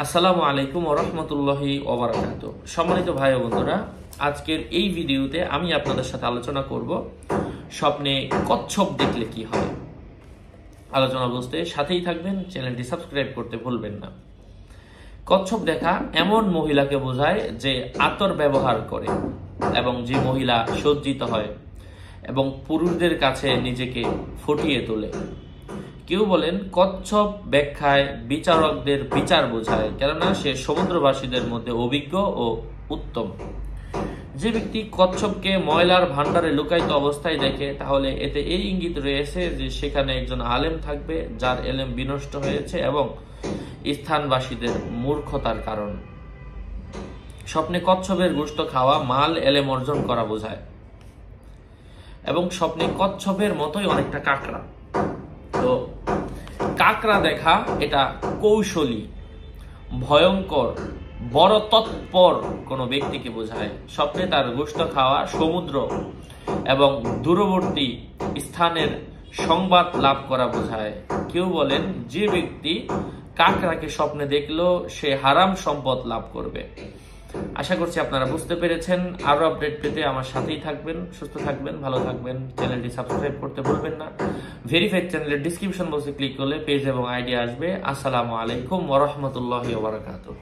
আসসালামু আলাইকুম ওয়া রাহমাতুল্লাহি ওয়া বারাকাতুহু। সম্মানিত ভাই ও বন্ধুরা, আজকের এই ভিডিওতে আমি আপনাদের সাথে আলোচনা করব স্বপ্নে কচ্ছপ দেখলে কি হয়। আলোচনা বুঝতে সাথেই থাকবেন, চ্যানেলটি সাবস্ক্রাইব করতে ভুলবেন না। কচ্ছপ দেখা এমন মহিলাকে বোঝায় যে আতর ব্যবহার করে এবং যে মহিলা সজ্জিত হয় এবং পুরুষদের কাছে নিজেকে ফুটিয়ে তোলে। কেউ বলেন কচ্ছপ ব্যাখ্যায় বিচারকদের বিচার বোঝায়, কেননা সে সমুদ্রবাসীদের মধ্যে অভিজ্ঞ ও উত্তম। যে ব্যক্তি কচ্ছপকে ময়লার ভান্ডারে লুকায়িত অবস্থায় দেখে, তাহলে এতে এই ইঙ্গিত রয়েছে যে সেখানে একজন আলেম থাকবে যার এলেম বিনষ্ট হয়েছে এবং স্থানবাসীদের মূর্খতার কারণ। স্বপ্নে কচ্ছপের গোশত খাওয়া মাল এলেম অর্জন করা বোঝায় এবং স্বপ্নে কচ্ছপের মতোই অনেকটা কাঁকড়া। তো কাঁকড়া দেখা এটা কৌশলী, ভয়ঙ্কর, বড় তৎপর কোনো ব্যক্তিকে বোঝায়। স্বপ্নে তার গোশত খাওয়া সমুদ্র এবং দূরবর্তী স্থানের সংবাদ লাভ করা বোঝায়। কেউ বলেন যে ব্যক্তি কাঁকড়াকে স্বপ্নে দেখলো সে হারাম সম্পদ লাভ করবে। আশা করছি আপনারা বুঝতে পেরেছেন। আরো আপডেট পেতে আমার সাথেই থাকবেন। সুস্থ থাকবেন, ভালো থাকবেন। চ্যানেলটি সাবস্ক্রাইব করতে ভুলবেন না। ভেরিফাইড চ্যানেলের ডিসক্রিপশন বক্সে ক্লিক করলে পেজ এবং আইডি আসবে। আসসালামু আলাইকুম ওয়া রাহমাতুল্লাহি ওয়া বারাকাতুহু।